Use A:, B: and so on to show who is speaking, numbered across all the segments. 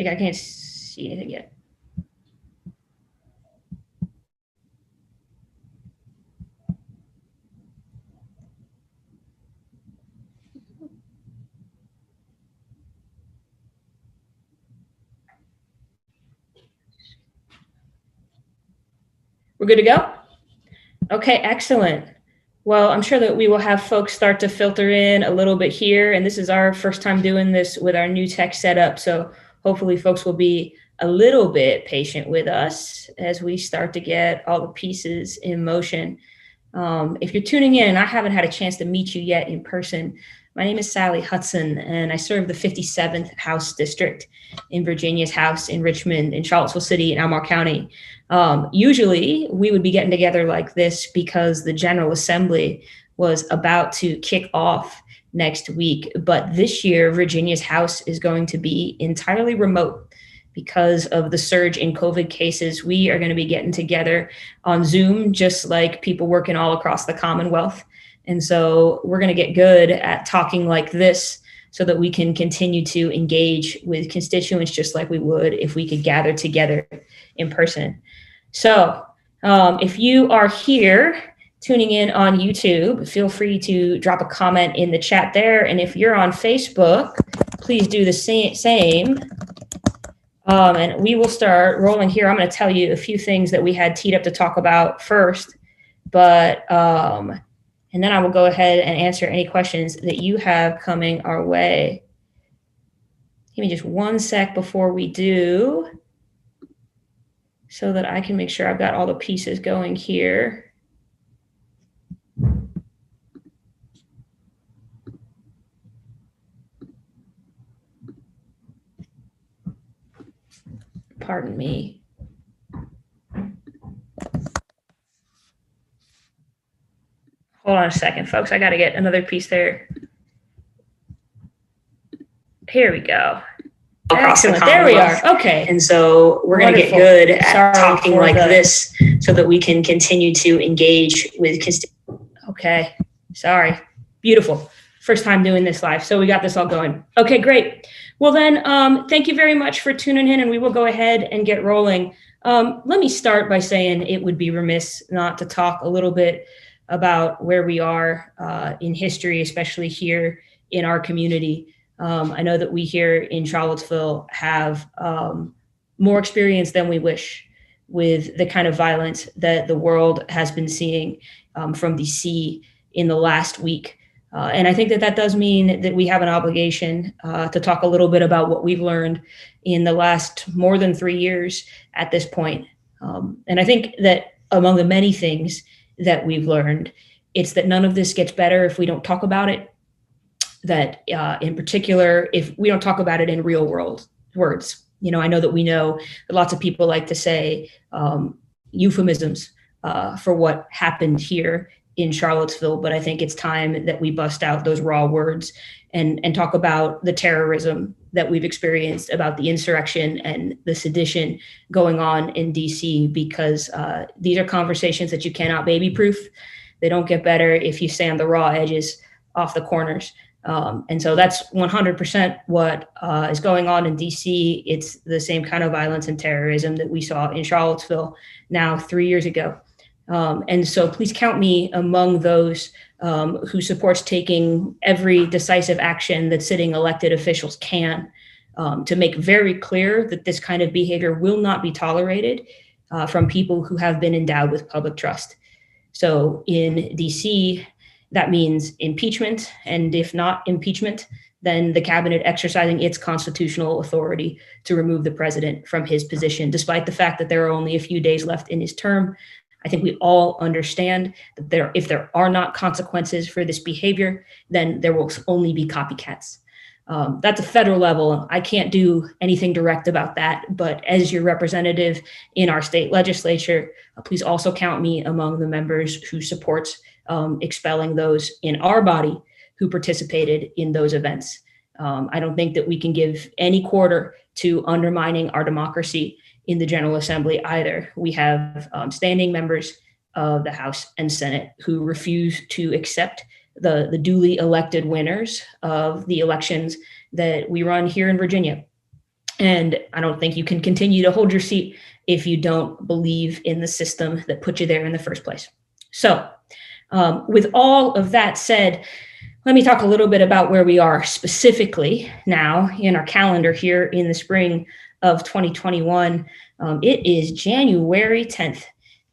A: I can't see anything yet. We're good to go? Okay, excellent. Well, I'm sure that we will have folks start to filter in a little bit here. And this is our first time doing this with our new tech setup. So hopefully folks will be a little bit patient with us as we start to get all the pieces in motion. If you're tuning in and I haven't had a chance to meet you yet in person, my name is Sally Hudson, and I serve the 57th House District in Virginia's House in Richmond, in Charlottesville City, in Albemarle County. Usually, we would be getting together like this because the General Assembly was about to kick off next week. But this year, Virginia's House is going to be entirely remote. Because of the surge in COVID cases, we are going to be getting together on Zoom, just like people working all across the Commonwealth. And so we're going to get good at talking like this so that we can continue to engage with constituents just like we would if we could gather together in person. So if you are here tuning in on YouTube, feel free to drop a comment in the chat there. And if you're on Facebook, please do the same. And we will start rolling here. I'm going to tell you a few things that we had teed up to talk about first, but and then I will go ahead and answer any questions that you have coming our way. Give me just one sec before we do, so that I can make sure I've got all the pieces going here. Pardon me. Hold on a second, folks. I got to get another piece there. Here we go. Excellent. There we are. Okay. And so we're going to get good at talking like this so that we can continue to engage with constituents. Okay. Sorry. Beautiful. First time doing this live. So we got this all going. Okay, great. Well then, thank you very much for tuning in, and we will go ahead and get rolling. Let me start by saying it would be remiss not to talk a little bit about where we are in history, especially here in our community. I know that we here in Charlottesville have more experience than we wish with the kind of violence that the world has been seeing from DC in the last week. And I think that that does mean that we have an obligation to talk a little bit about what we've learned in the last more than 3 years at this point. And I think that among the many things that we've learned, it's that none of this gets better if we don't talk about it. That in particular, if we don't talk about it in real world words. You know, I know that we know that lots of people like to say euphemisms for what happened here in Charlottesville, but I think it's time that we bust out those raw words and talk about the terrorism that we've experienced, about the insurrection and the sedition going on in DC, because these are conversations that you cannot baby-proof. They don't get better if you sand the raw edges off the corners. And so that's 100% what is going on in DC. It's the same kind of violence and terrorism that we saw in Charlottesville now 3 years ago. And so please count me among those who supports taking every decisive action that sitting elected officials can to make very clear that this kind of behavior will not be tolerated from people who have been endowed with public trust. So in DC, that means impeachment, and if not impeachment, then the cabinet exercising its constitutional authority to remove the president from his position, despite the fact that there are only a few days left in his term. I think we all understand that if there are not consequences for this behavior, then there will only be copycats. That's a federal level. I can't do anything direct about that, but as your representative in our state legislature, please also count me among the members who supports expelling those in our body who participated in those events. I don't think that we can give any quarter to undermining our democracy in the General Assembly either. We have standing members of the House and Senate who refuse to accept the duly elected winners of the elections that we run here in Virginia. And I don't think you can continue to hold your seat if you don't believe in the system that put you there in the first place. So with all of that said, let me talk a little bit about where we are specifically now in our calendar here in the spring of 2021. It is January 10th.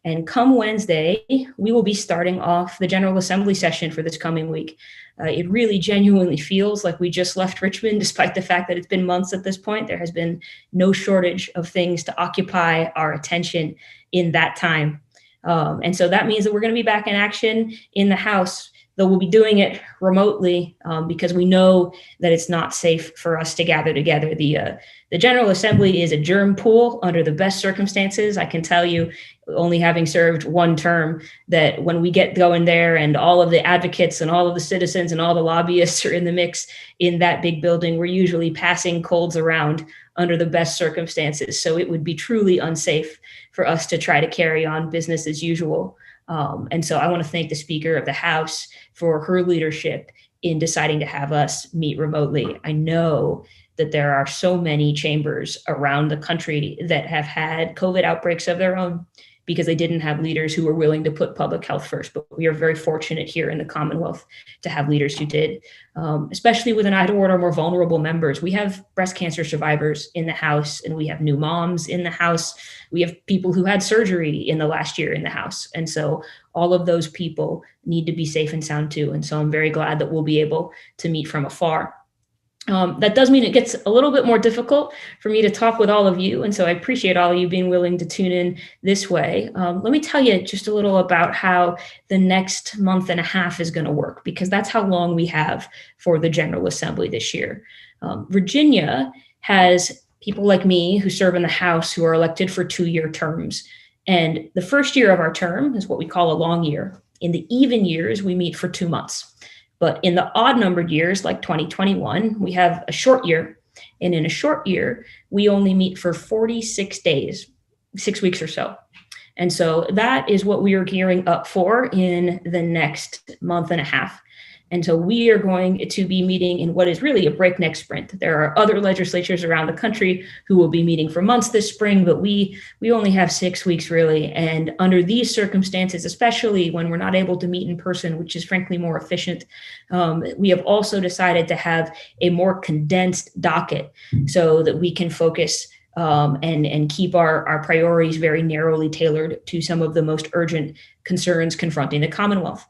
A: And come Wednesday, we will be starting off the General Assembly session for this coming week. It really genuinely feels like we just left Richmond, despite the fact that it's been months at this point. There has been no shortage of things to occupy our attention in that time. And so that means that we're going to be back in action in the House, though we'll be doing it remotely because we know that it's not safe for us to gather together. The General Assembly is a germ pool under the best circumstances. I can tell you, only having served one term, that when we get going there and all of the advocates and all of the citizens and all the lobbyists are in the mix in that big building, we're usually passing colds around under the best circumstances. So it would be truly unsafe for us to try to carry on business as usual. And so I want to thank the Speaker of the House for her leadership in deciding to have us meet remotely. I know that there are so many chambers around the country that have had COVID outbreaks of their own because they didn't have leaders who were willing to put public health first. But we are very fortunate here in the Commonwealth to have leaders who did, especially with an eye toward our more vulnerable members. We have breast cancer survivors in the House, and we have new moms in the House. We have people who had surgery in the last year in the House. And so all of those people need to be safe and sound too. And so I'm very glad that we'll be able to meet from afar. That does mean it gets a little bit more difficult for me to talk with all of you. And so I appreciate all of you being willing to tune in this way. Let me tell you just a little about how the next month and a half is going to work, because that's how long we have for the General Assembly this year. Virginia has people like me who serve in the House who are elected for 2-year terms. And the first year of our term is what we call a long year. In the even years, we meet for 2 months. But in the odd numbered years, like 2021, we have a short year. And in a short year, we only meet for 46 days, 6 weeks or so. And so that is what we are gearing up for in the next month and a half. And so we are going to be meeting in what is really a breakneck sprint. There are other legislatures around the country who will be meeting for months this spring, but we only have 6 weeks really. And under these circumstances, especially when we're not able to meet in person, which is frankly more efficient, we have also decided to have a more condensed docket so that we can focus and keep our priorities very narrowly tailored to some of the most urgent concerns confronting the Commonwealth.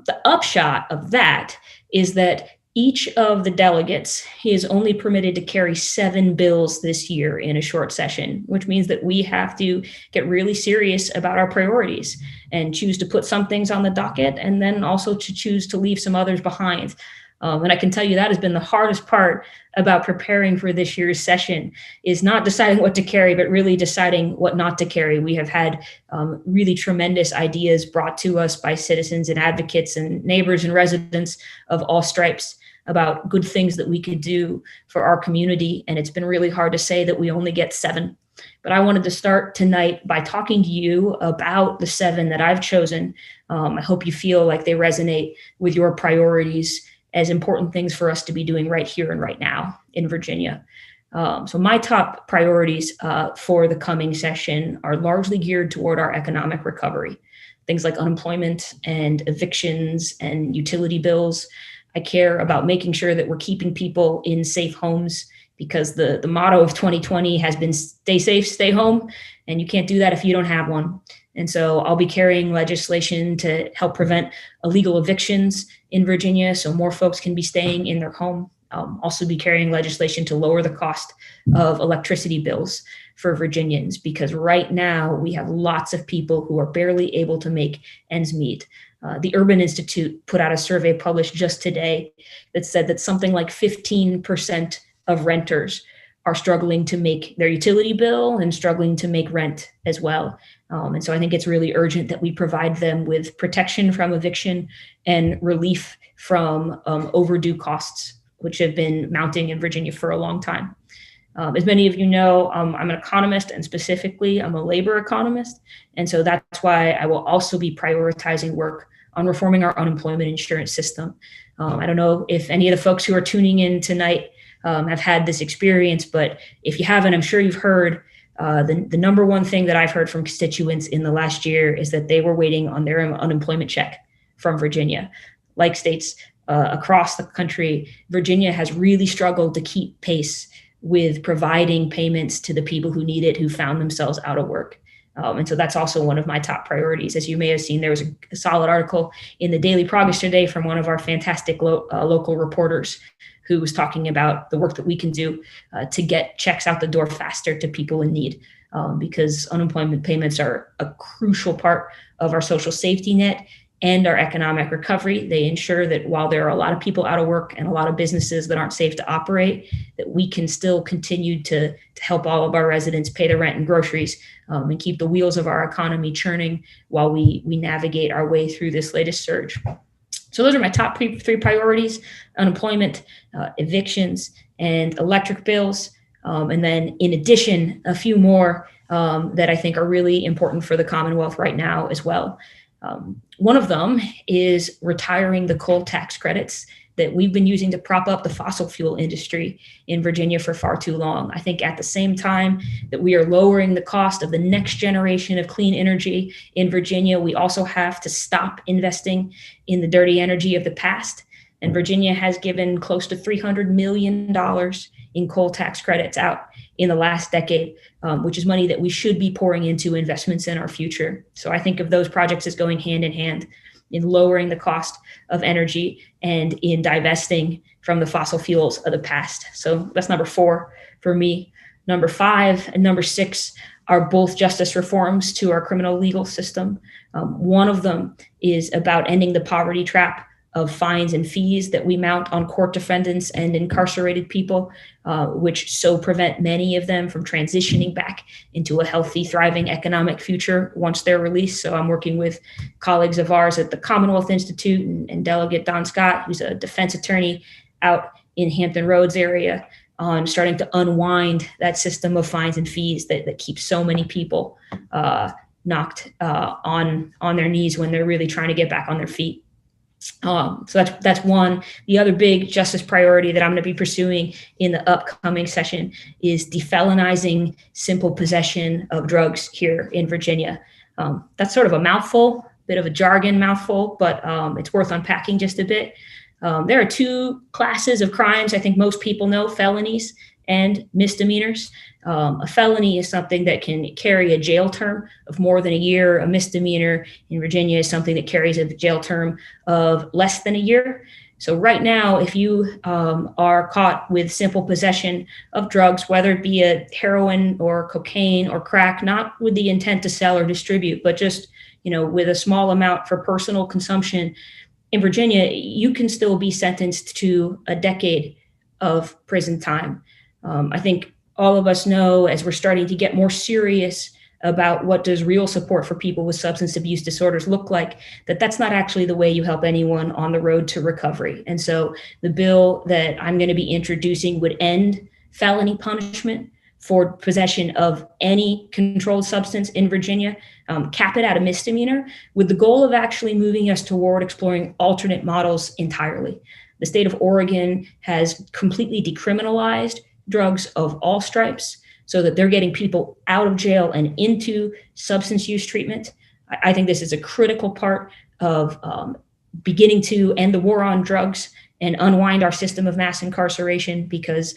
A: The upshot of that is that each of the delegates is only permitted to carry 7 bills this year in a short session, which means that we have to get really serious about our priorities and choose to put some things on the docket and then also to choose to leave some others behind. And I can tell you that has been the hardest part about preparing for this year's session, is not deciding what to carry, but really deciding what not to carry. We have had really tremendous ideas brought to us by citizens and advocates and neighbors and residents of all stripes about good things that we could do for our community. And it's been really hard to say that we only get 7. But I wanted to start tonight by talking to you about the 7 that I've chosen. I hope you feel like they resonate with your priorities as important things for us to be doing right here and right now in Virginia. So my top priorities for the coming session are largely geared toward our economic recovery. Things like unemployment and evictions and utility bills. I care about making sure that we're keeping people in safe homes, because the motto of 2020 has been stay safe, stay home. And you can't do that if you don't have one. And so I'll be carrying legislation to help prevent illegal evictions in Virginia so more folks can be staying in their home. I'll also be carrying legislation to lower the cost of electricity bills for Virginians, because right now we have lots of people who are barely able to make ends meet. The Urban Institute put out a survey published just today that said that something like 15% of renters are struggling to make their utility bill and struggling to make rent as well. And so I think it's really urgent that we provide them with protection from eviction and relief from overdue costs, which have been mounting in Virginia for a long time. As many of you know, I'm an economist, and specifically I'm a labor economist. And so that's why I will also be prioritizing work on reforming our unemployment insurance system. I don't know if any of the folks who are tuning in tonight have had this experience, but if you haven't, I'm sure you've heard the number one thing that I've heard from constituents in the last year is that they were waiting on their unemployment check from Virginia. Like states across the country, Virginia has really struggled to keep pace with providing payments to the people who need it, who found themselves out of work. And so that's also one of my top priorities. As you may have seen, there was a solid article in the Daily Progress today from one of our fantastic local reporters who was talking about the work that we can do to get checks out the door faster to people in need, because unemployment payments are a crucial part of our social safety net and our economic recovery. They ensure that while there are a lot of people out of work and a lot of businesses that aren't safe to operate, that we can still continue to help all of our residents pay the rent and groceries, and keep the wheels of our economy churning while we navigate our way through this latest surge. So those are my top three priorities: unemployment, evictions, and electric bills. And then in addition, a few more that I think are really important for the Commonwealth right now as well. One of them is retiring the coal tax credits that we've been using to prop up the fossil fuel industry in Virginia for far too long. I think at the same time that we are lowering the cost of the next generation of clean energy in Virginia, we also have to stop investing in the dirty energy of the past. And Virginia has given close to $300 million in coal tax credits out in the last decade, which is money that we should be pouring into investments in our future. So I think of those projects as going hand in hand in lowering the cost of energy and in divesting from the fossil fuels of the past. So that's number 4 for me. Number 5 and number 6 are both justice reforms to our criminal legal system. One of them is about ending the poverty trap of fines and fees that we mount on court defendants and incarcerated people, which so prevent many of them from transitioning back into a healthy, thriving economic future once they're released. So I'm working with colleagues of ours at the Commonwealth Institute and Delegate Don Scott, who's a defense attorney out in Hampton Roads area, on starting to unwind that system of fines and fees that keeps so many people knocked on their knees when they're really trying to get back on their feet. So that's one. The other big justice priority that I'm going to be pursuing in the upcoming session is defelonizing simple possession of drugs here in Virginia. That's sort of a mouthful, bit of a jargon mouthful, but it's worth unpacking just a bit. There are 2 classes of crimes I think most people know: felonies and misdemeanors. A felony is something that can carry a jail term of more than a year. A misdemeanor in Virginia is something that carries a jail term of less than a year. So right now, if you are caught with simple possession of drugs, whether it be a heroin or cocaine or crack, not with the intent to sell or distribute, but just, with a small amount for personal consumption, in Virginia, you can still be sentenced to a decade of prison time. I think all of us know, as we're starting to get more serious about what does real support for people with substance abuse disorders look like, that's not actually the way you help anyone on the road to recovery. And so the bill that I'm going to be introducing would end felony punishment for possession of any controlled substance in Virginia, cap it at a misdemeanor, with the goal of actually moving us toward exploring alternate models entirely. The state of Oregon has completely decriminalized drugs of all stripes so that they're getting people out of jail and into substance use treatment. I think this is a critical part of beginning to end the war on drugs and unwind our system of mass incarceration, because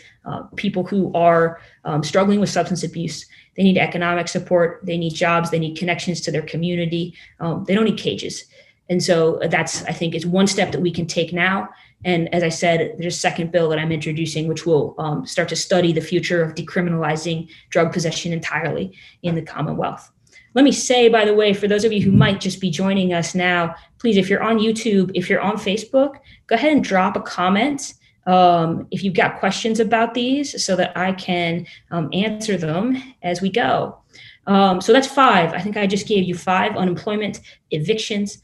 A: people who are struggling with substance abuse, they need economic support, they need jobs, they need connections to their community, they don't need cages. And so that's, I think, is one step that we can take now. And as I said, there's a second bill that I'm introducing, which will start to study the future of decriminalizing drug possession entirely in the Commonwealth. Let me say, by the way, for those of you who might just be joining us now, please, if you're on YouTube, if you're on Facebook, go ahead and drop a comment if you've got questions about these so that I can answer them as we go. So that's 5. I think I just gave you 5: unemployment, evictions,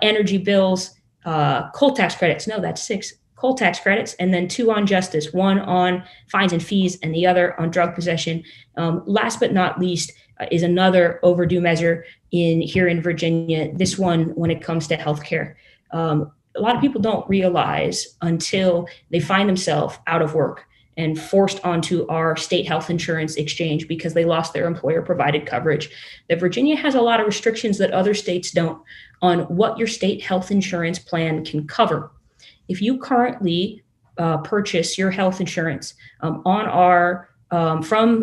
A: energy bills, coal tax credits. No, that's 6. Coal tax credits, and then 2 on justice, 1 on fines and fees and the other on drug possession. Last but not least is another overdue measure here in Virginia, this one when it comes to healthcare. A lot of people don't realize until they find themselves out of work and forced onto our state health insurance exchange because they lost their employer provided coverage, that Virginia has a lot of restrictions that other states don't on what your state health insurance plan can cover. If you currently purchase your health insurance from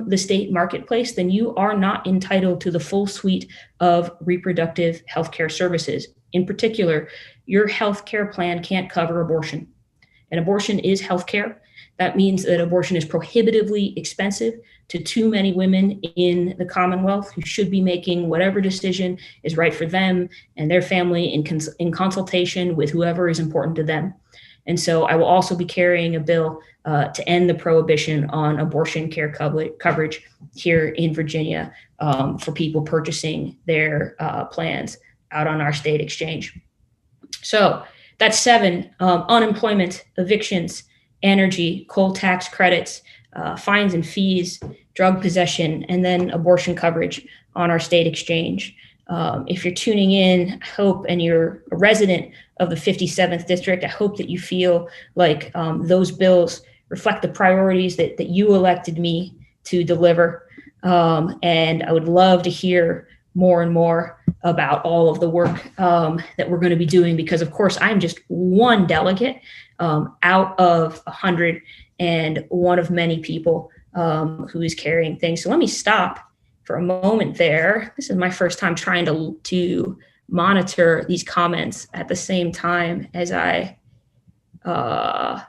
A: the state marketplace, then you are not entitled to the full suite of reproductive healthcare services. In particular, your healthcare plan can't cover abortion. And abortion is healthcare. That means that abortion is prohibitively expensive to too many women in the Commonwealth who should be making whatever decision is right for them and their family in consultation with whoever is important to them. And so I will also be carrying a bill to end the prohibition on abortion care coverage here in Virginia for people purchasing their plans out on our state exchange. So that's 7, unemployment, evictions, energy, coal tax credits, fines and fees, drug possession, and then abortion coverage on our state exchange. If you're tuning in, I hope, and you're a resident of the 57th district, I hope that you feel like those bills reflect the priorities that you elected me to deliver. And I would love to hear more and more about all of the work that we're going to be doing, because of course I'm just one delegate out of 100 and one of many people who is carrying things. So let me stop for a moment there. This is my first time trying to monitor these comments at the same time as I am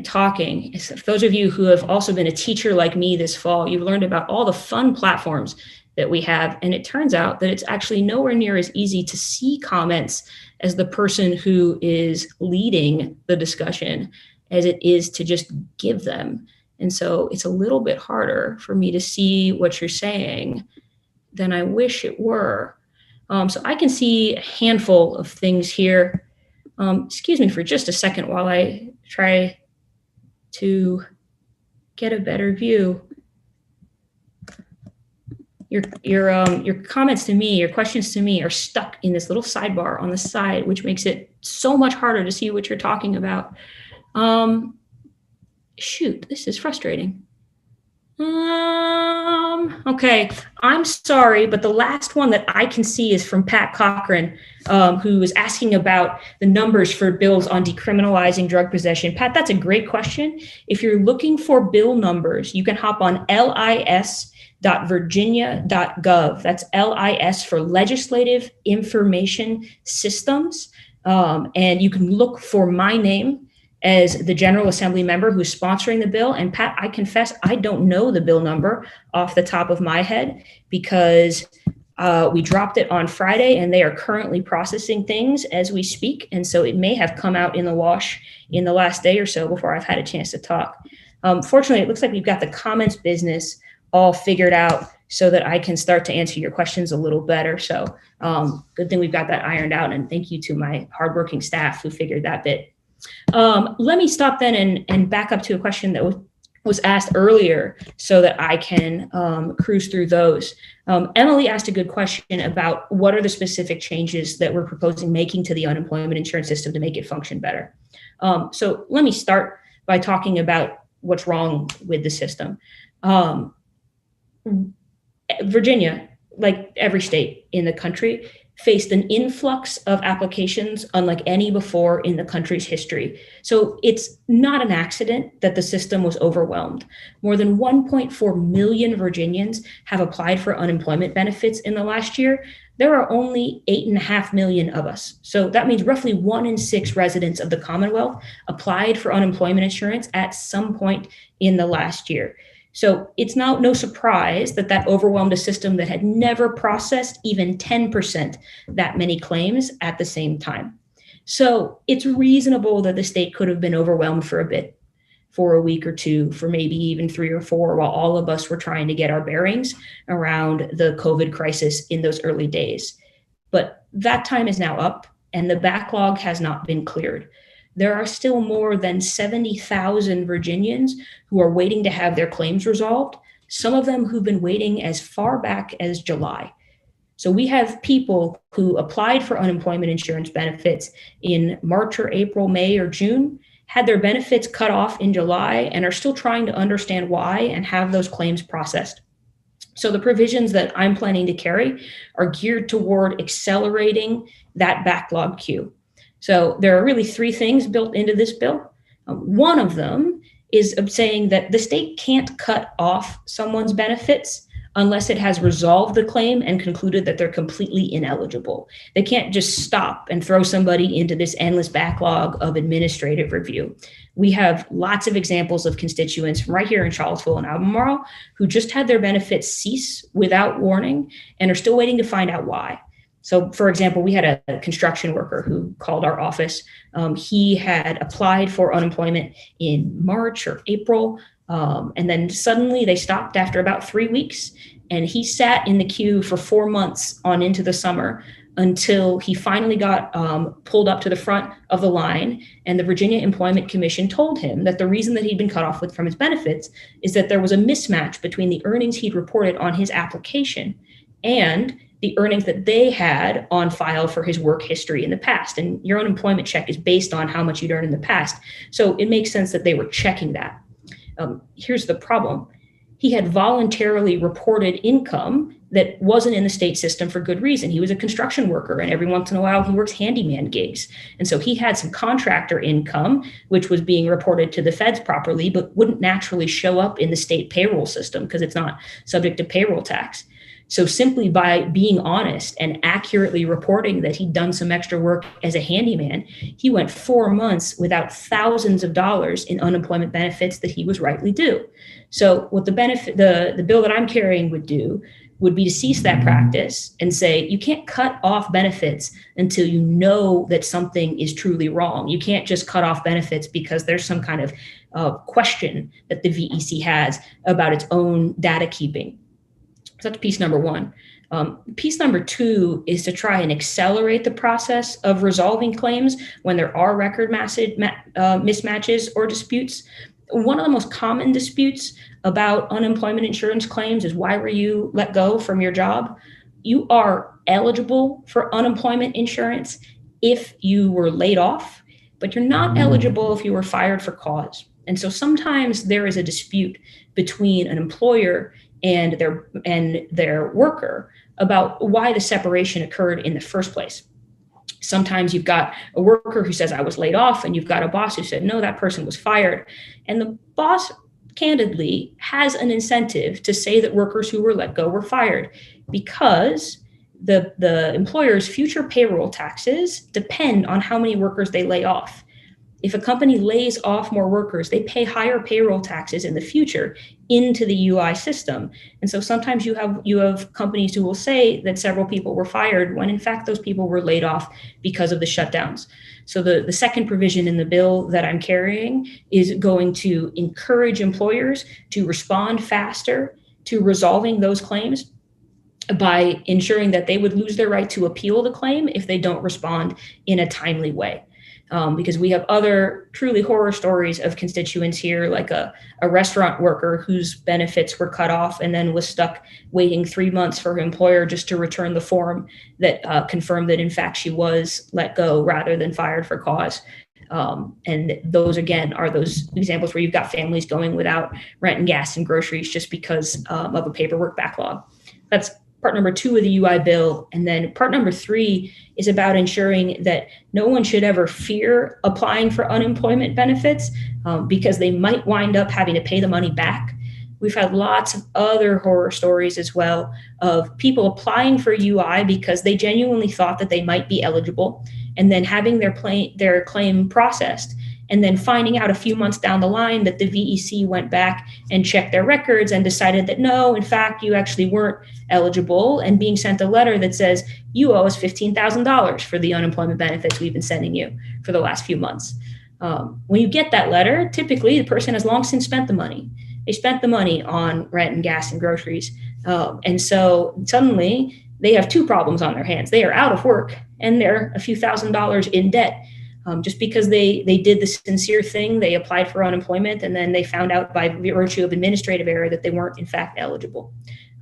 A: talking. So those of you who have also been a teacher like me this fall, you've learned about all the fun platforms that we have. And it turns out that it's actually nowhere near as easy to see comments as the person who is leading the discussion as it is to just give them. And so it's a little bit harder for me to see what you're saying than I wish it were. So I can see a handful of things here. Excuse me for just a second while I try to get a better view. Your comments to me, your questions to me are stuck in this little sidebar on the side, which makes it so much harder to see what you're talking about. Shoot, this is frustrating. Okay, I'm sorry, but the last one that I can see is from Pat Cochran, who was asking about the numbers for bills on decriminalizing drug possession. Pat, that's a great question. If you're looking for bill numbers, you can hop on lis.virginia.gov. That's LIS for Legislative Information Systems. And you can look for my name as the General Assembly member who's sponsoring the bill. And Pat, I confess, I don't know the bill number off the top of my head because we dropped it on Friday and they are currently processing things as we speak. And so it may have come out in the wash in the last day or so before I've had a chance to talk. Fortunately, it looks like we've got the comments business all figured out so that I can start to answer your questions a little better. So good thing we've got that ironed out. And thank you to my hardworking staff who figured that bit. Let me stop then and back up to a question that was asked earlier so that I can cruise through those. Emily asked a good question about what are the specific changes that we're proposing making to the unemployment insurance system to make it function better. So let me start by talking about what's wrong with the system. Virginia, like every state in the country, faced an influx of applications unlike any before in the country's history. So it's not an accident that the system was overwhelmed. More than 1.4 million Virginians have applied for unemployment benefits in the last year. There are only 8.5 million of us. So that means roughly 1 in 6 residents of the Commonwealth applied for unemployment insurance at some point in the last year. So it's now no surprise that overwhelmed a system that had never processed even 10% that many claims at the same time. So it's reasonable that the state could have been overwhelmed for a bit, for a week or two, for maybe even 3 or 4, while all of us were trying to get our bearings around the COVID crisis in those early days. But that time is now up and the backlog has not been cleared. There are still more than 70,000 Virginians who are waiting to have their claims resolved, some of them who've been waiting as far back as July. So we have people who applied for unemployment insurance benefits in March or April, May or June, had their benefits cut off in July and are still trying to understand why and have those claims processed. So the provisions that I'm planning to carry are geared toward accelerating that backlog queue. So there are really three things built into this bill. One of them is saying that the state can't cut off someone's benefits unless it has resolved the claim and concluded that they're completely ineligible. They can't just stop and throw somebody into this endless backlog of administrative review. We have lots of examples of constituents from right here in Charlottesville and Albemarle who just had their benefits cease without warning and are still waiting to find out why. So, for example, we had a construction worker who called our office. He had applied for unemployment in March or April, and then suddenly they stopped after about 3 weeks, and he sat in the queue for 4 months on into the summer until he finally got pulled up to the front of the line, and the Virginia Employment Commission told him that the reason that he'd been cut off from his benefits is that there was a mismatch between the earnings he'd reported on his application and the earnings that they had on file for his work history in the past. And your unemployment check is based on how much you'd earned in the past. So it makes sense that they were checking that. Here's the problem. He had voluntarily reported income that wasn't in the state system for good reason. He was a construction worker, and every once in a while he works handyman gigs. And so he had some contractor income, which was being reported to the feds properly, but wouldn't naturally show up in the state payroll system because it's not subject to payroll tax. So simply by being honest and accurately reporting that he'd done some extra work as a handyman, he went 4 months without thousands of dollars in unemployment benefits that he was rightly due. So what the bill that I'm carrying would do would be to cease that practice and say, you can't cut off benefits until you know that something is truly wrong. You can't just cut off benefits because there's some kind of question that the VEC has about its own data keeping. So that's piece number one. Piece number two is to try and accelerate the process of resolving claims when there are record mismatches or disputes. One of the most common disputes about unemployment insurance claims is, why were you let go from your job? You are eligible for unemployment insurance if you were laid off, but you're not eligible if you were fired for cause. And so sometimes there is a dispute between an employer and their worker about why the separation occurred in the first place. Sometimes you've got a worker who says, I was laid off, and you've got a boss who said, no, that person was fired. And the boss candidly has an incentive to say that workers who were let go were fired, because the employer's future payroll taxes depend on how many workers they lay off. If a company lays off more workers, they pay higher payroll taxes in the future into the UI system. And so sometimes you have companies who will say that several people were fired when in fact those people were laid off because of the shutdowns. So the second provision in the bill that I'm carrying is going to encourage employers to respond faster to resolving those claims by ensuring that they would lose their right to appeal the claim if they don't respond in a timely way. Because we have other truly horror stories of constituents here, like a restaurant worker whose benefits were cut off and then was stuck waiting 3 months for her employer just to return the form that confirmed that in fact she was let go rather than fired for cause. And those, again, are those examples where you've got families going without rent and gas and groceries just because of a paperwork backlog. That's part number 2 of the UI bill. And then part number 3 is about ensuring that no one should ever fear applying for unemployment benefits because they might wind up having to pay the money back. We've had lots of other horror stories as well of people applying for UI because they genuinely thought that they might be eligible, and then having their claim processed, and then finding out a few months down the line that the VEC went back and checked their records and decided that no, in fact, you actually weren't eligible, and being sent a letter that says, you owe us $15,000 for the unemployment benefits we've been sending you for the last few months. When you get that letter, typically the person has long since spent the money. They spent the money on rent and gas and groceries. And so suddenly they have 2 problems on their hands. They are out of work and they're a few $1,000s in debt. Just because they did the sincere thing, they applied for unemployment, and then they found out by virtue of administrative error that they weren't in fact eligible.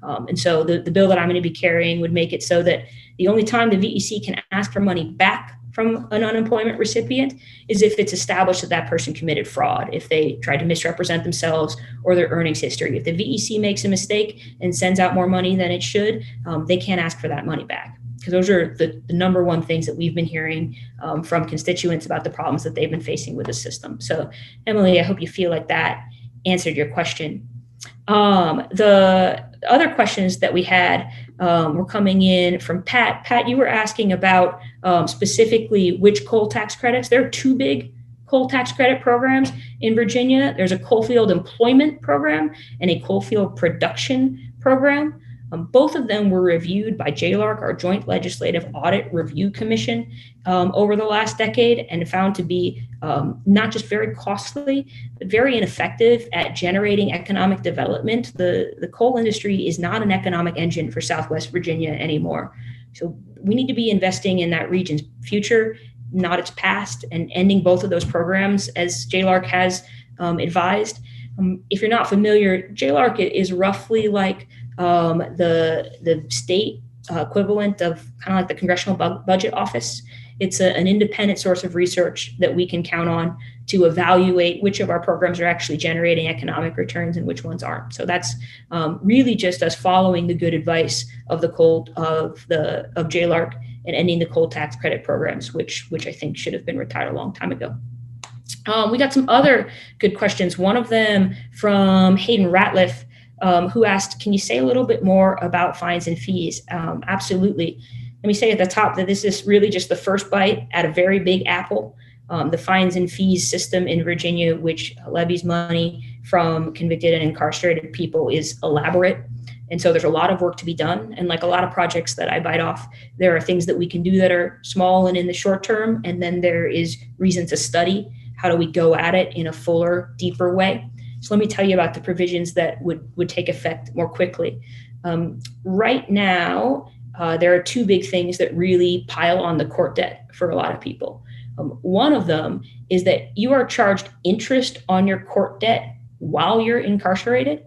A: And so the bill that I'm going to be carrying would make it so that the only time the VEC can ask for money back from an unemployment recipient is if it's established that that person committed fraud, if they tried to misrepresent themselves or their earnings history. If the VEC makes a mistake and sends out more money than it should, they can't ask for that money back. Because those are the number one things that we've been hearing from constituents about the problems that they've been facing with the system. So, Emily, I hope you feel like that answered your question. The other questions that we had were coming in from Pat. Pat, you were asking about specifically which coal tax credits. There are two big coal tax credit programs in Virginia. There's a coalfield employment program and a coalfield production program. Both of them were reviewed by JLARC, our Joint Legislative Audit Review Commission, over the last decade, and found to be not just very costly, but very ineffective at generating economic development. The coal industry is not an economic engine for Southwest Virginia anymore. So we need to be investing in that region's future, not its past, and ending both of those programs as JLARC has advised. If you're not familiar, JLARC is roughly like the state equivalent of kind of like the Congressional Budget Office. It's an independent source of research that we can count on to evaluate which of our programs are actually generating economic returns and which ones aren't. So that's really just us following the good advice of JLARC and ending the coal tax credit programs, which I think should have been retired a long time ago. We got some other good questions. One of them from Hayden Ratliff, who asked, can you say a little bit more about fines and fees? Absolutely. Let me say at the top that this is really just the first bite at a very big apple. The fines and fees system in Virginia, which levies money from convicted and incarcerated people, is elaborate. And so there's a lot of work to be done. And like a lot of projects that I bite off, there are things that we can do that are small and in the short term. And then there is reason to study. How do we go at it in a fuller, deeper way? So let me tell you about the provisions that would take effect more quickly. Right now, there are two big things that really pile on the court debt for a lot of people. One of them is that you are charged interest on your court debt while you're incarcerated.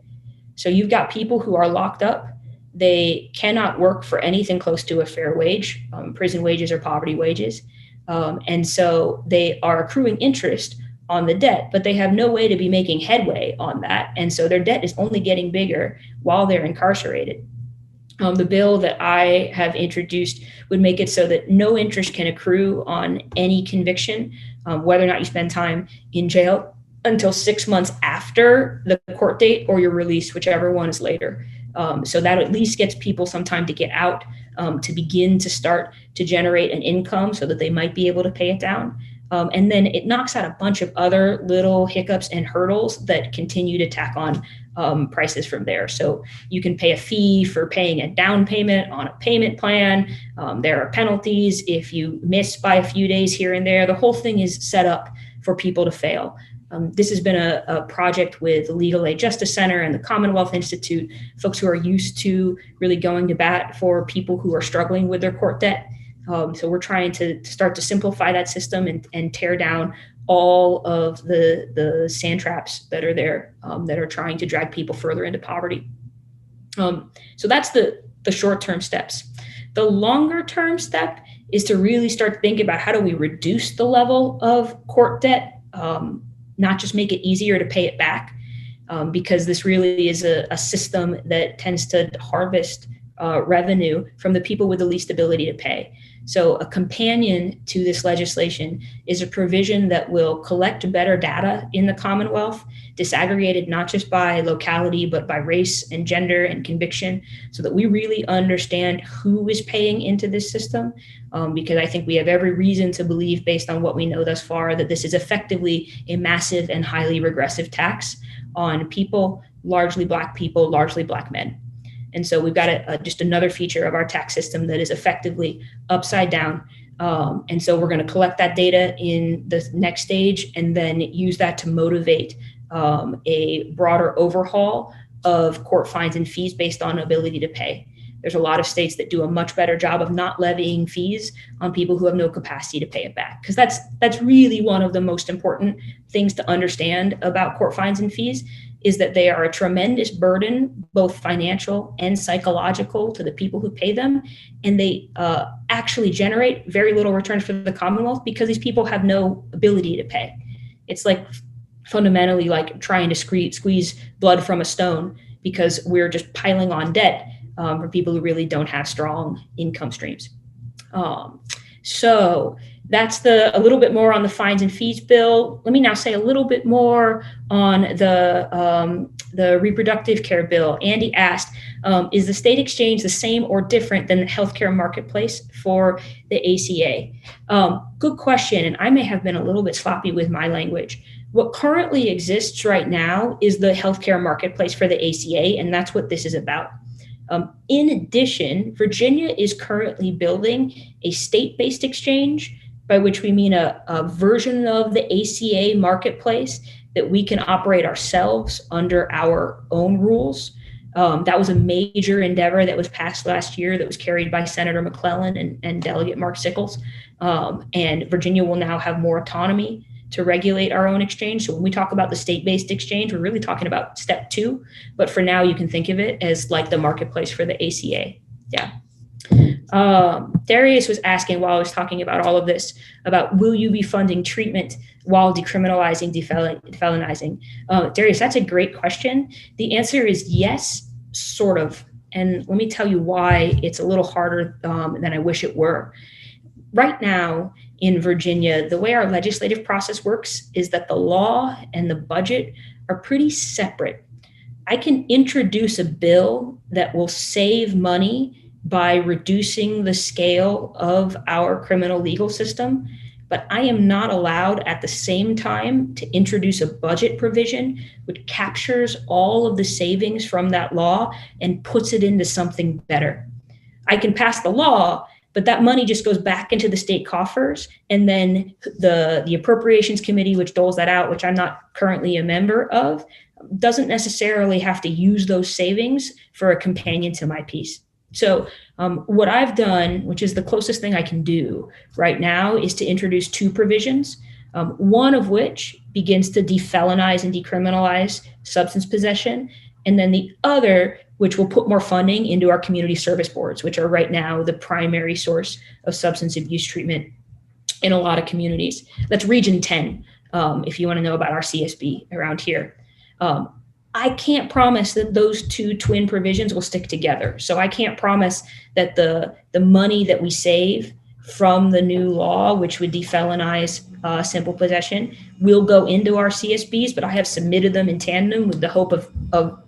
A: So you've got people who are locked up. They cannot work for anything close to a fair wage, prison wages or poverty wages. And so they are accruing interest on the debt, but they have no way to be making headway on that. And so their debt is only getting bigger while they're incarcerated. The bill that I have introduced would make it so that no interest can accrue on any conviction, whether or not you spend time in jail, until 6 months after the court date or your release, whichever one is later. So that at least gets people some time to get out, to begin to start to generate an income so that they might be able to pay it down. And then it knocks out a bunch of other little hiccups and hurdles that continue to tack on prices from there. So you can pay a fee for paying a down payment on a payment plan. There are penalties if you miss by a few days here and there. The whole thing is set up for people to fail. This has been a project with the Legal Aid Justice Center and the Commonwealth Institute, folks who are used to really going to bat for people who are struggling with their court debt. So we're trying to start to simplify that system and tear down all of the sand traps that are there that are trying to drag people further into poverty. So that's the short-term steps. The longer-term step is to really start thinking about how do we reduce the level of court debt, not just make it easier to pay it back, because this really is a system that tends to harvest revenue from the people with the least ability to pay. So a companion to this legislation is a provision that will collect better data in the Commonwealth, disaggregated not just by locality, but by race and gender and conviction, so that we really understand who is paying into this system. Because I think we have every reason to believe, based on what we know thus far, that this is effectively a massive and highly regressive tax on people, largely Black men. And so we've got just another feature of our tax system that is effectively upside down. And so we're going to collect that data in the next stage and then use that to motivate a broader overhaul of court fines and fees based on ability to pay. There's a lot of states that do a much better job of not levying fees on people who have no capacity to pay it back, because that's really one of the most important things to understand about court fines and fees is that they are a tremendous burden, both financial and psychological, to the people who pay them. And they actually generate very little returns for the Commonwealth because these people have no ability to pay. It's like fundamentally like trying to squeeze blood from a stone because we're just piling on debt for people who really don't have strong income streams. So that's a little bit more on the fines and fees bill. Let me now say a little bit more on the reproductive care bill. Andy asked, is the state exchange the same or different than the healthcare marketplace for the ACA? Good question, and I may have been a little bit sloppy with my language. What currently exists right now is the healthcare marketplace for the ACA, and that's what this is about. In addition, Virginia is currently building a state-based exchange, by which we mean a version of the ACA marketplace that we can operate ourselves under our own rules. That was a major endeavor that was passed last year that was carried by Senator McClellan and Delegate Mark Sickles. And Virginia will now have more autonomy to regulate our own exchange. So when we talk about the state-based exchange, we're really talking about step 2. But for now, you can think of it as like the marketplace for the ACA. Yeah. Darius was asking while I was talking about all of this about, will you be funding treatment while decriminalizing, defelonizing? Darius, that's a great question. The answer is yes, sort of. And let me tell you why it's a little harder than I wish it were. Right now in Virginia, the way our legislative process works is that the law and the budget are pretty separate. I can introduce a bill that will save money by reducing the scale of our criminal legal system, but I am not allowed at the same time to introduce a budget provision which captures all of the savings from that law and puts it into something better. I can pass the law, but that money just goes back into the state coffers, and then the Appropriations Committee, which doles that out, which I'm not currently a member of, doesn't necessarily have to use those savings for a companion to my piece. So what I've done, which is the closest thing I can do right now, is to introduce 2 provisions, one of which begins to defelonize and decriminalize substance possession, and then the other, which will put more funding into our community service boards, which are right now the primary source of substance abuse treatment in a lot of communities. That's Region 10, if you want to know about our CSB around here. I can't promise that those 2 twin provisions will stick together. So I can't promise that the money that we save from the new law, which would defelonize simple possession, will go into our CSBs, but I have submitted them in tandem with the hope of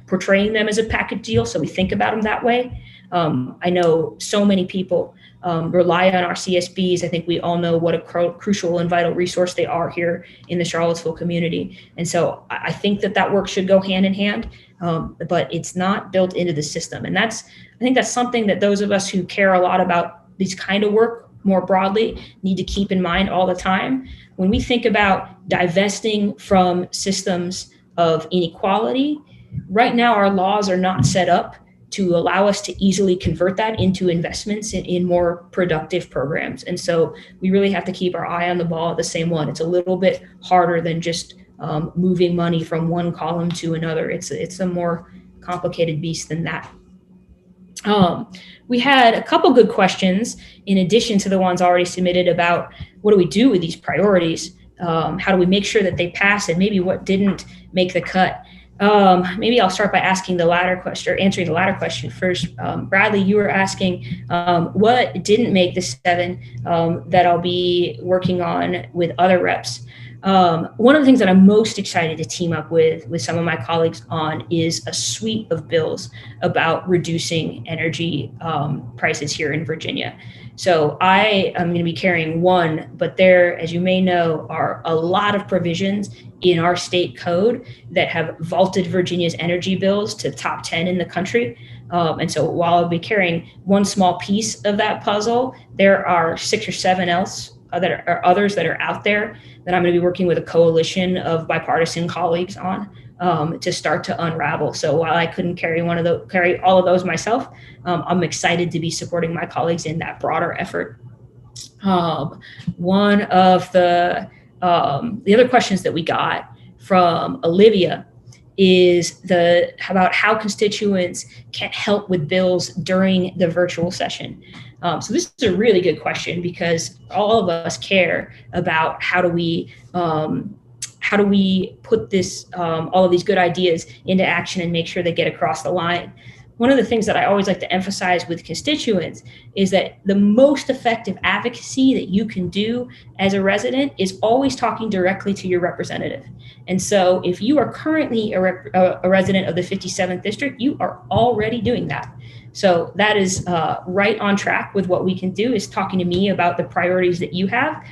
A: portraying them as a package deal, so we think about them that way. I know so many people rely on our CSBs. I think we all know what a crucial and vital resource they are here in the Charlottesville community. And so I think that work should go hand in hand, but it's not built into the system. And I think that's something that those of us who care a lot about these kind of work more broadly need to keep in mind all the time. When we think about divesting from systems of inequality, right now our laws are not set up to allow us to easily convert that into investments in more productive programs. And so we really have to keep our eye on the ball at the same one. It's a little bit harder than just moving money from one column to another. It's a more complicated beast than that. We had a couple good questions in addition to the ones already submitted about what do we do with these priorities? How do we make sure that they pass, and maybe what didn't make the cut? Maybe I'll start by asking the latter question, or answering the latter question first. Bradley, you were asking what didn't make the 7 that I'll be working on with other reps. One of the things that I'm most excited to team up with some of my colleagues on is a suite of bills about reducing energy prices here in Virginia. So I am going to be carrying one, but there, as you may know, are a lot of provisions in our state code that have vaulted Virginia's energy bills to top 10 in the country. And so while I'll be carrying one small piece of that puzzle, there are 6 or 7 others that are out there that I'm going to be working with a coalition of bipartisan colleagues on to start to unravel. So while I couldn't carry all of those myself, I'm excited to be supporting my colleagues in that broader effort. One of the other questions that we got from Olivia is about how constituents can help with bills during the virtual session. So this is a really good question because all of us care about how do we put this all of these good ideas into action and make sure they get across the line. One of the things that I always like to emphasize with constituents is that the most effective advocacy that you can do as a resident is always talking directly to your representative. And so if you are currently a resident of the 57th district, you are already doing that. So that is right on track with what we can do, is talking to me about the priorities that you have.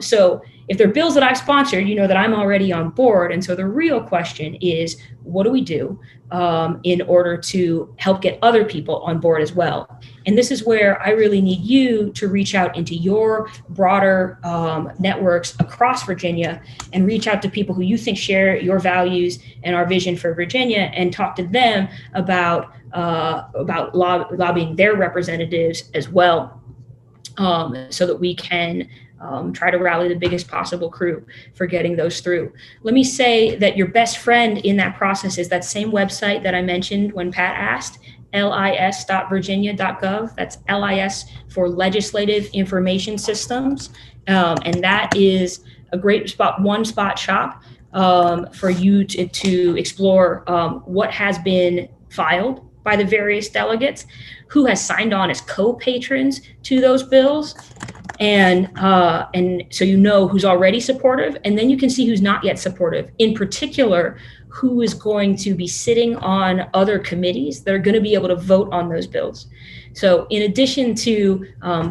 A: So if there are bills that I've sponsored, you know that I'm already on board. And so the real question is, what do we do in order to help get other people on board as well? And this is where I really need you to reach out into your broader networks across Virginia and reach out to people who you think share your values and our vision for Virginia, and talk to them about lobbying their representatives as well, so that we can try to rally the biggest possible crew for getting those through. Let me say that your best friend in that process is that same website that I mentioned when Pat asked, lis.virginia.gov. That's LIS for Legislative Information Systems. And that is a great one-spot shop for you to explore what has been filed by the various delegates, who has signed on as co-patrons to those bills. And so you know who's already supportive, and then you can see who's not yet supportive. In particular, who is going to be sitting on other committees that are going to be able to vote on those bills. So in addition to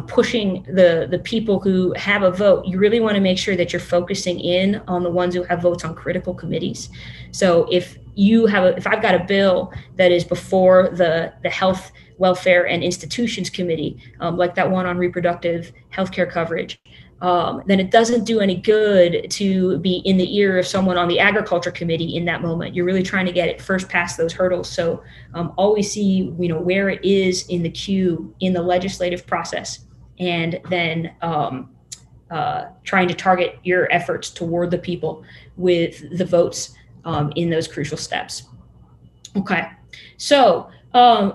A: pushing the people who have a vote, you really want to make sure that you're focusing in on the ones who have votes on critical committees. So if I've got a bill that is before the Health, Welfare, and Institutions Committee, like that one on reproductive healthcare coverage, then it doesn't do any good to be in the ear of someone on the Agriculture Committee in that moment. You're really trying to get it first past those hurdles. So always see where it is in the queue in the legislative process, and then trying to target your efforts toward the people with the votes in those crucial steps. Okay, so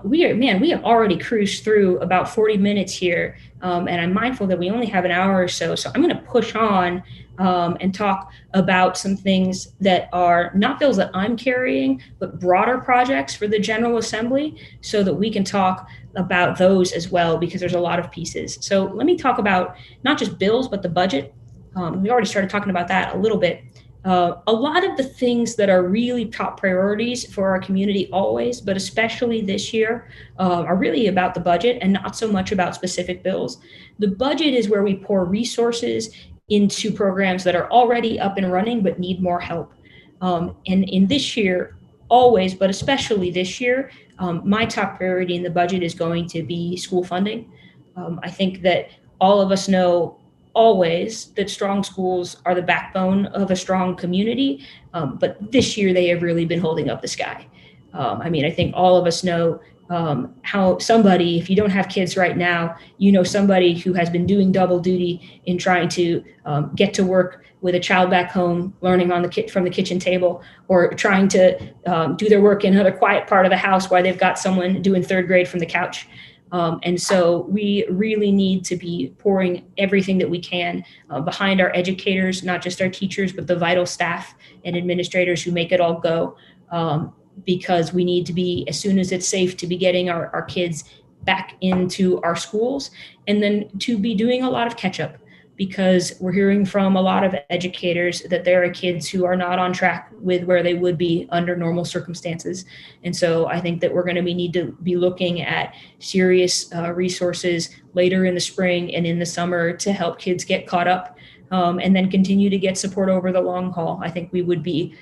A: we have already cruised through about 40 minutes here, and I'm mindful that we only have an hour or so. So I'm going to push on and talk about some things that are not bills that I'm carrying, but broader projects for the General Assembly, so that we can talk about those as well, because there's a lot of pieces. So let me talk about not just bills, but the budget. We already started talking about that a little bit. A lot of the things that are really top priorities for our community always, but especially this year, are really about the budget and not so much about specific bills. The budget is where we pour resources into programs that are already up and running but need more help. And in this year, always, but especially this year, my top priority in the budget is going to be school funding. I think that all of us know always that strong schools are the backbone of a strong community, but this year they have really been holding up the sky. I think all of us know how somebody, if you don't have kids right now, somebody who has been doing double duty in trying to get to work with a child back home, learning from the kitchen table, or trying to do their work in another quiet part of the house while they've got someone doing third grade from the couch. And so we really need to be pouring everything that we can behind our educators, not just our teachers, but the vital staff and administrators who make it all go, because we need to be, as soon as it's safe, to be getting our kids back into our schools, and then to be doing a lot of catch up, because we're hearing from a lot of educators that there are kids who are not on track with where they would be under normal circumstances. And so I think that we're going to need to be looking at serious resources later in the spring and in the summer to help kids get caught up, and then continue to get support over the long haul. I think we'd be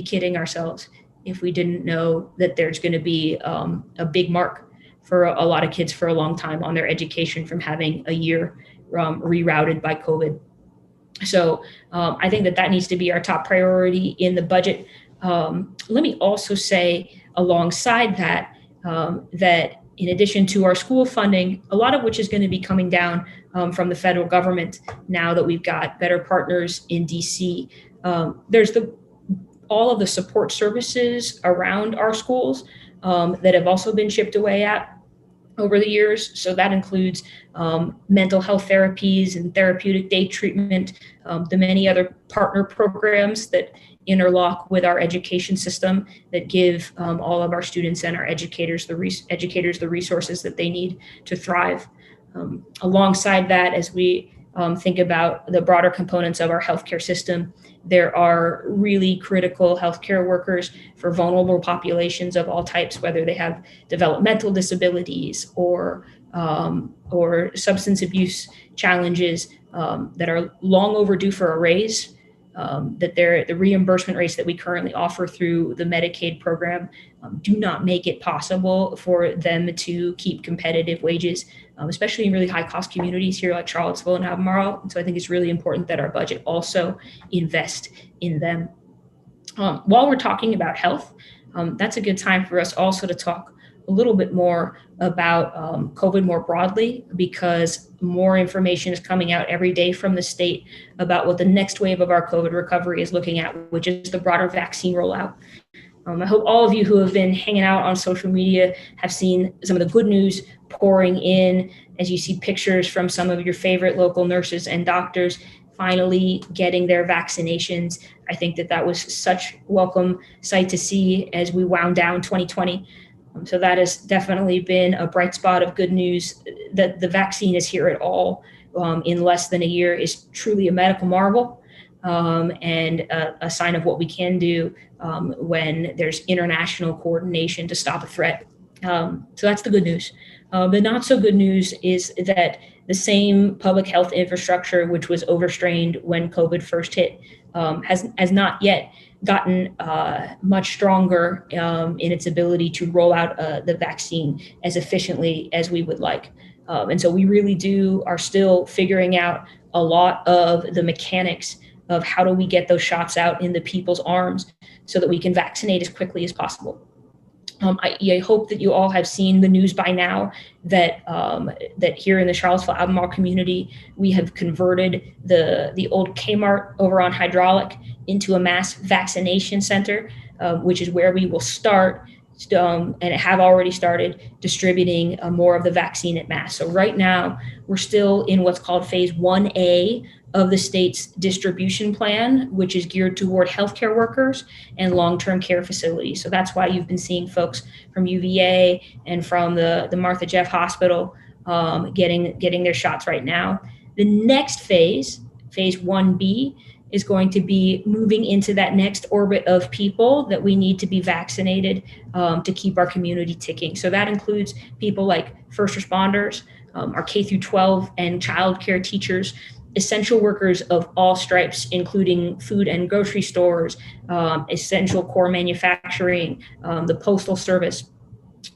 A: kidding ourselves if we didn't know that there's going to be a big mark for a lot of kids for a long time on their education from having a year rerouted by COVID. So I think that needs to be our top priority in the budget. Let me also say alongside that, that in addition to our school funding, a lot of which is going to be coming down from the federal government now that we've got better partners in DC, there's all of the support services around our schools that have also been chipped away at over the years. So that includes mental health therapies and therapeutic day treatment, the many other partner programs that interlock with our education system that give all of our students and our educators the resources that they need to thrive. Alongside that, as we think about the broader components of our healthcare system, there are really critical healthcare workers for vulnerable populations of all types, whether they have developmental disabilities or substance abuse challenges that are long overdue for a raise. That the reimbursement rates that we currently offer through the Medicaid program do not make it possible for them to keep competitive wages, especially in really high cost communities here like Charlottesville and Albemarle. And so I think it's really important that our budget also invest in them. While we're talking about health, that's a good time for us also to talk a little bit more about COVID more broadly, because more information is coming out every day from the state about what the next wave of our COVID recovery is looking at, which is the broader vaccine rollout. I hope all of you who have been hanging out on social media have seen some of the good news pouring in as you see pictures from some of your favorite local nurses and doctors finally getting their vaccinations. I think that was such a welcome sight to see as we wound down 2020. So that has definitely been a bright spot of good news. That the vaccine is here at all in less than a year is truly a medical marvel and a sign of what we can do when there's international coordination to stop a threat. So that's the good news. The not so good news is that the same public health infrastructure, which was overstrained when COVID first hit, has not yet gotten much stronger in its ability to roll out the vaccine as efficiently as we would like. And so we really are still figuring out a lot of the mechanics of how do we get those shots out into people's arms so that we can vaccinate as quickly as possible. I hope that you all have seen the news by now that that here in the Charlottesville Albemarle community, we have converted the old Kmart over on Hydraulic into a mass vaccination center, which is where we will start and have already started distributing more of the vaccine at mass. So right now, we're still in what's called phase 1A of the state's distribution plan, which is geared toward healthcare workers and long-term care facilities. So that's why you've been seeing folks from UVA and from the Martha Jeff Hospital getting their shots right now. The next phase 1B, is going to be moving into that next orbit of people that we need to be vaccinated to keep our community ticking. So that includes people like first responders, our K through 12 and childcare teachers, essential workers of all stripes, including food and grocery stores, essential core manufacturing, the postal service,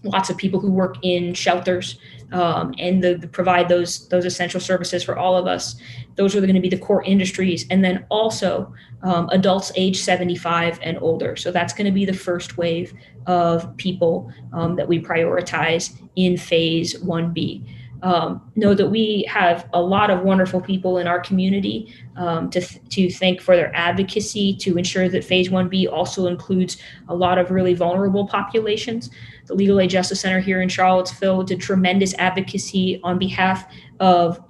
A: lots of people who work in shelters and provide those essential services for all of us. Those are going to be the core industries. And then also adults age 75 and older. So that's going to be the first wave of people that we prioritize in phase 1B. Know that we have a lot of wonderful people in our community to thank for their advocacy to ensure that phase 1B also includes a lot of really vulnerable populations. The Legal Aid Justice Center here in Charlottesville did tremendous advocacy on behalf of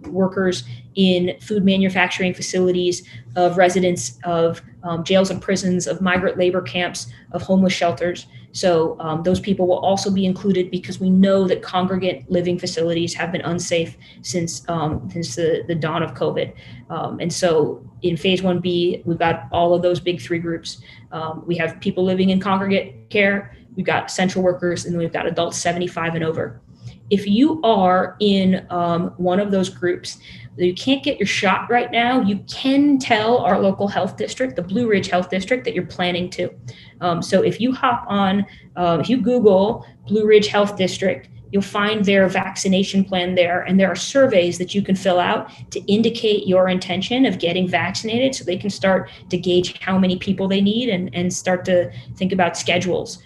A: workers in food manufacturing facilities, of residents of jails and prisons, of migrant labor camps, of homeless shelters. So those people will also be included because we know that congregate living facilities have been unsafe since the dawn of COVID. And so in phase 1B, we've got all of those big three groups. We have people living in congregate care, we've got essential workers, and then we've got adults 75 and over. If you are in one of those groups, you can't get your shot right now, you can tell our local health district, the Blue Ridge Health District, that you're planning to. So if you hop on, if you Google Blue Ridge Health District, you'll find their vaccination plan there. And there are surveys that you can fill out to indicate your intention of getting vaccinated so they can start to gauge how many people they need and start to think about schedules.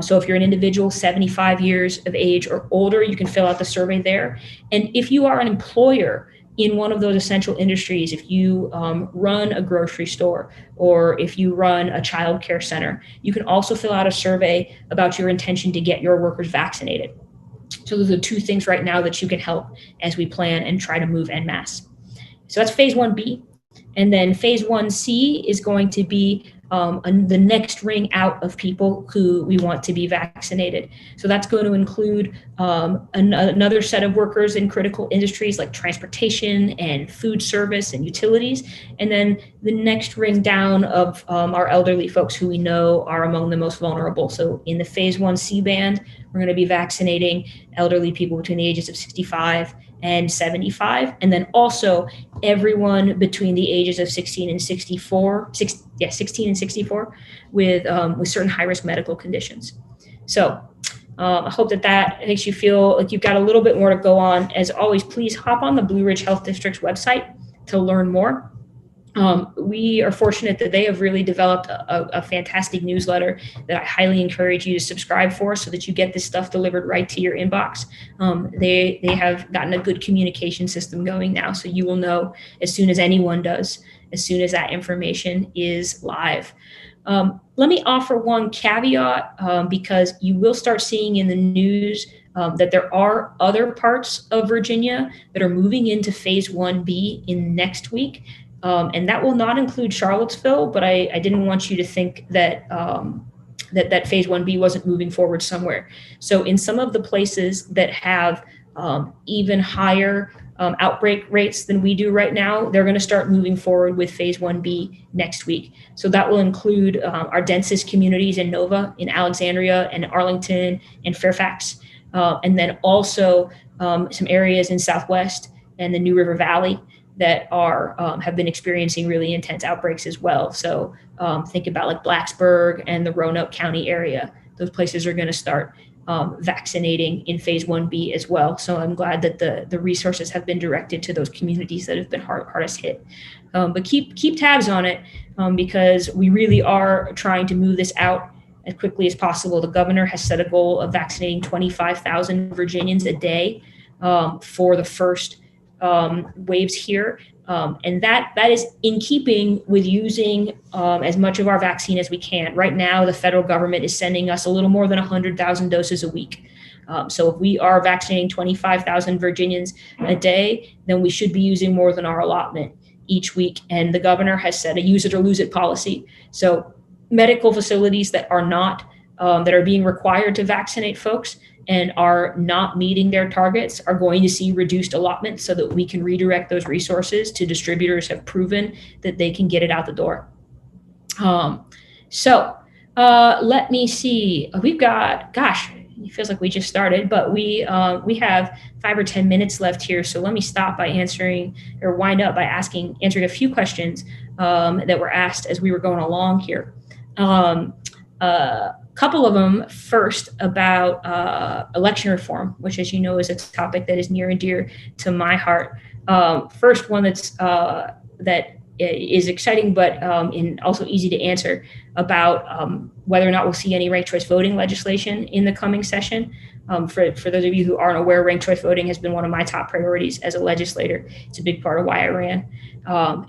A: So if you're an individual 75 years of age or older, you can fill out the survey there. And if you are an employer in one of those essential industries, if you run a grocery store or if you run a child care center, you can also fill out a survey about your intention to get your workers vaccinated. So those are 2 things right now that you can help as we plan and try to move en masse. So that's phase 1B. And then phase 1C is going to be the next ring out of people who we want to be vaccinated. So that's going to include another set of workers in critical industries like transportation and food service and utilities. And then the next ring down of our elderly folks who we know are among the most vulnerable. So in the phase 1C band, we're going to be vaccinating elderly people between the ages of 65 and 75, and then also everyone between the ages of 16 and 64 with certain high-risk medical conditions. So I hope that makes you feel like you've got a little bit more to go on. As always, please hop on the Blue Ridge Health District's website to learn more. We are fortunate that they have really developed a fantastic newsletter that I highly encourage you to subscribe for so that you get this stuff delivered right to your inbox. They have gotten a good communication system going now, so you will know as soon as anyone does, as soon as that information is live. Let me offer one caveat because you will start seeing in the news that there are other parts of Virginia that are moving into phase 1B in next week. And that will not include Charlottesville, but I didn't want you to think that that phase 1B wasn't moving forward somewhere. So in some of the places that have even higher outbreak rates than we do right now, they're going to start moving forward with phase 1B next week. So that will include our densest communities in Nova, in Alexandria, and Arlington, and Fairfax, and then also some areas in Southwest and the New River Valley that have been experiencing really intense outbreaks as well. So think about like Blacksburg and the Roanoke County area. Those places are going to start vaccinating in phase 1B as well. So I'm glad that the resources have been directed to those communities that have been hardest hit. But keep tabs on it because we really are trying to move this out as quickly as possible. The governor has set a goal of vaccinating 25,000 Virginians a day for the first waves here. And that is in keeping with using as much of our vaccine as we can. Right now, the federal government is sending us a little more than 100,000 doses a week. So if we are vaccinating 25,000 Virginians a day, then we should be using more than our allotment each week. And the governor has set a use it or lose it policy. So medical facilities that are not, that are being required to vaccinate folks and are not meeting their targets are going to see reduced allotments so that we can redirect those resources to distributors who have proven that they can get it out the door. Let me see. We've got, gosh, it feels like we just started, but we have 5 or 10 minutes left here. So let me stop by answering a few questions that were asked as we were going along here. Couple of them first about election reform, which, as you know, is a topic that is near and dear to my heart. First one that is exciting, but also easy to answer about whether or not we'll see any ranked choice voting legislation in the coming session. For those of you who aren't aware, ranked choice voting has been one of my top priorities as a legislator. It's a big part of why I ran.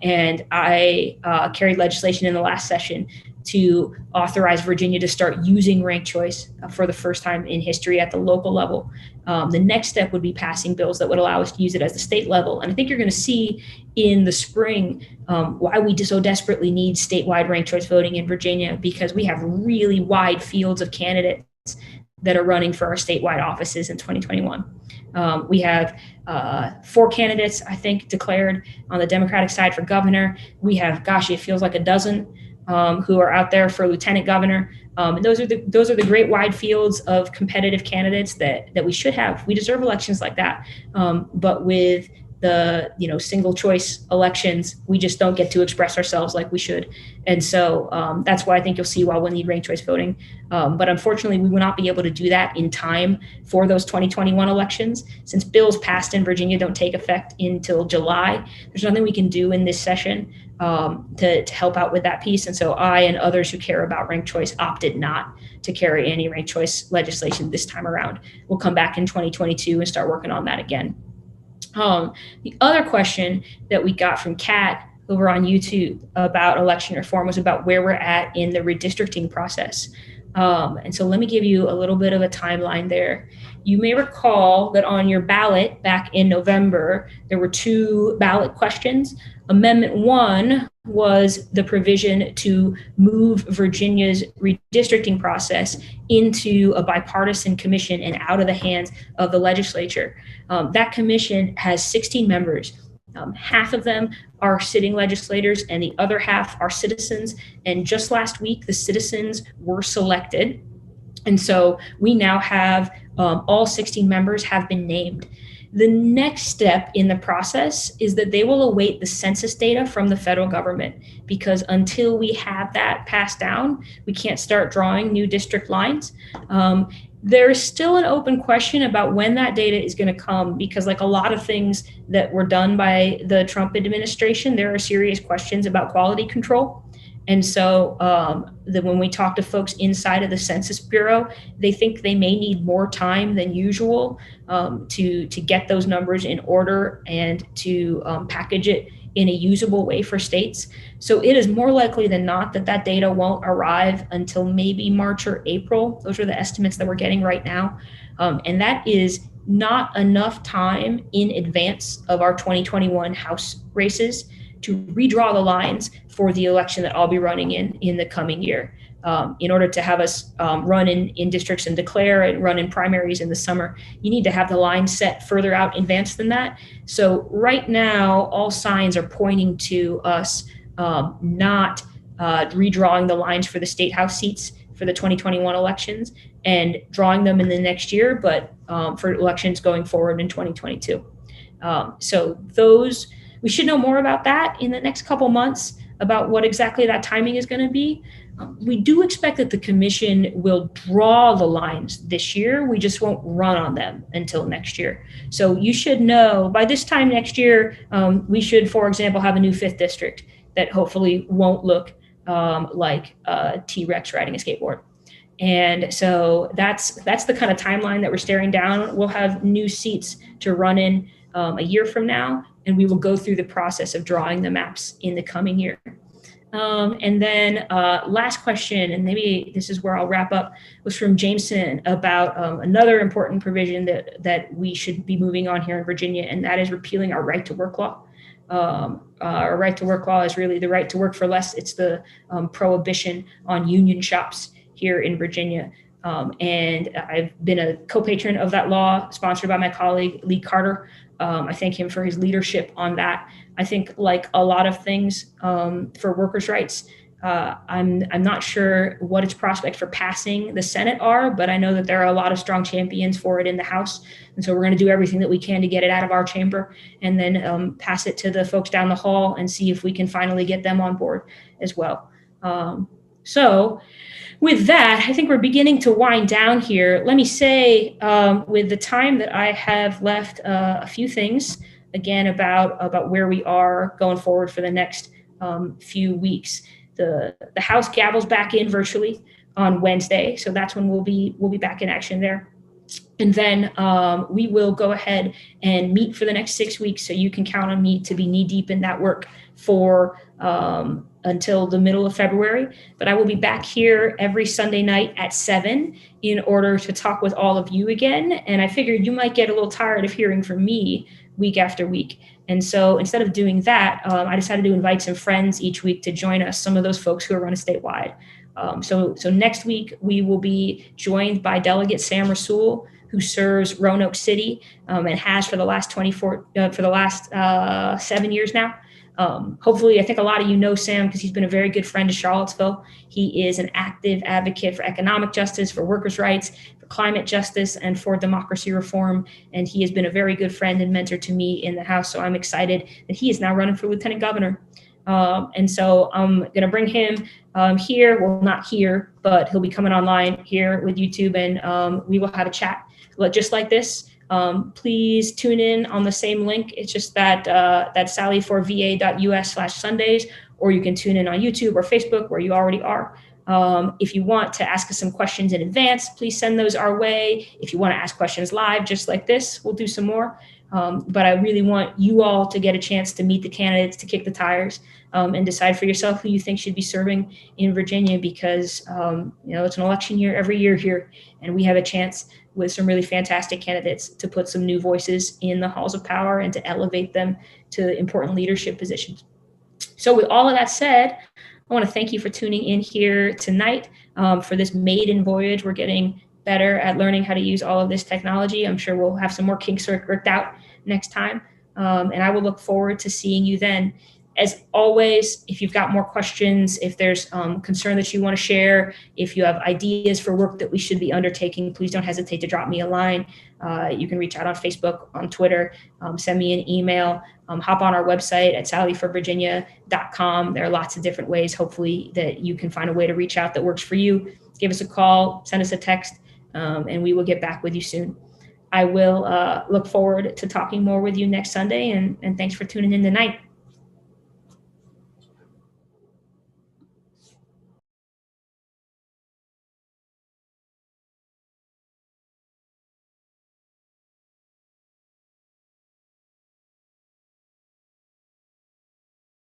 A: And I carried legislation in the last session to authorize Virginia to start using ranked choice for the first time in history at the local level. The next step would be passing bills that would allow us to use it at the state level. And I think you're going to see in the spring why we so desperately need statewide ranked choice voting in Virginia, because we have really wide fields of candidates that are running for our statewide offices in 2021. We have 4 candidates, I think, declared on the Democratic side for governor. We have, gosh, it feels like a dozen who are out there for lieutenant governor. And those are the great wide fields of competitive candidates that we should have. We deserve elections like that. But with the single choice elections, we just don't get to express ourselves like we should. And so that's why I think you'll see why we'll need ranked choice voting. But unfortunately, we will not be able to do that in time for those 2021 elections. Since bills passed in Virginia don't take effect until July, there's nothing we can do in this session to help out with that piece. And so I and others who care about ranked choice opted not to carry any ranked choice legislation this time around. We'll come back in 2022 and start working on that again. The other question that we got from Kat over on YouTube about election reform was about where we're at in the redistricting process. And so let me give you a little bit of a timeline there. You may recall that on your ballot back in November, there were 2 ballot questions. Amendment 1 was the provision to move Virginia's redistricting process into a bipartisan commission and out of the hands of the legislature. That commission has 16 members. Half of them are sitting legislators and the other half are citizens. And just last week, the citizens were selected. And so we now have all 16 members have been named. The next step in the process is that they will await the census data from the federal government, because until we have that passed down, we can't start drawing new district lines. There is still an open question about when that data is going to come, because like a lot of things that were done by the Trump administration, there are serious questions about quality control. And so when we talk to folks inside of the Census Bureau, they think they may need more time than usual to get those numbers in order and to package it in a usable way for states. So it is more likely than not that that data won't arrive until maybe March or April. Those are the estimates that we're getting right now. And that is not enough time in advance of our 2021 House races to redraw the lines for the election that I'll be running in the coming year. In order to have us run in districts and declare and run in primaries in the summer, you need to have the line set further out in advance than that. So right now, all signs are pointing to us not redrawing the lines for the state house seats for the 2021 elections and drawing them in the next year, but for elections going forward in 2022. So we should know more about that in the next couple months, about what exactly that timing is going to be. We do expect that the commission will draw the lines this year. We just won't run on them until next year. So you should know by this time next year, we should, for example, have a new 5th district that hopefully won't look like a T-Rex riding a skateboard. And so that's the kind of timeline that we're staring down. We'll have new seats to run in a year from now, and we will go through the process of drawing the maps in the coming year. And then last question, and maybe this is where I'll wrap up, was from Jameson about another important provision that we should be moving on here in Virginia, and that is repealing our right to work law. Our right to work law is really the right to work for less. It's the prohibition on union shops here in Virginia. And I've been a co-patron of that law, sponsored by my colleague, Lee Carter. I thank him for his leadership on that. I think, like a lot of things for workers' rights, I'm not sure what its prospects for passing the Senate are, but I know that there are a lot of strong champions for it in the House. And so we're going to do everything that we can to get it out of our chamber and then pass it to the folks down the hall and see if we can finally get them on board as well. So with that, I think we're beginning to wind down here. Let me say, with the time that I have left, a few things again about where we are going forward for the next few weeks. The House gavels back in virtually on Wednesday, so that's when we'll be back in action there. And then we will go ahead and meet for the next 6 weeks. So you can count on me to be knee deep in that work for until the middle of February. But I will be back here every Sunday night at 7 in order to talk with all of you again. And I figured you might get a little tired of hearing from me week after week. And so instead of doing that, I decided to invite some friends each week to join us, some of those folks who are running statewide. So next week, we will be joined by Delegate Sam Rasool, who serves Roanoke City and has for the last 7 years now. Hopefully, I think a lot of you know Sam because he's been a very good friend to Charlottesville. He is an active advocate for economic justice, for workers' rights, for climate justice, and for democracy reform. And he has been a very good friend and mentor to me in the House. So I'm excited that he is now running for lieutenant governor. And so I'm going to bring him here. Well, not here, but he'll be coming online here with YouTube, and we will have a chat just like this. Please tune in on the same link. It's just that sallyforva.us/Sundays, or you can tune in on YouTube or Facebook where you already are. If you want to ask us some questions in advance, please send those our way. If you want to ask questions live, just like this, we'll do some more. But I really want you all to get a chance to meet the candidates, to kick the tires, and decide for yourself who you think should be serving in Virginia, because it's an election year every year here, and we have a chance with some really fantastic candidates to put some new voices in the halls of power and to elevate them to important leadership positions. So with all of that said, I want to thank you for tuning in here tonight for this maiden voyage. We're getting better at learning how to use all of this technology. I'm sure we'll have some more kinks worked out next time. And I will look forward to seeing you then. As always, if you've got more questions, if there's concern that you want to share, if you have ideas for work that we should be undertaking, please don't hesitate to drop me a line. You can reach out on Facebook, on Twitter, send me an email, hop on our website at sallyforvirginia.com. There are lots of different ways, hopefully, that you can find a way to reach out that works for you. Give us a call, send us a text, and we will get back with you soon. I will look forward to talking more with you next Sunday, and thanks for tuning in tonight.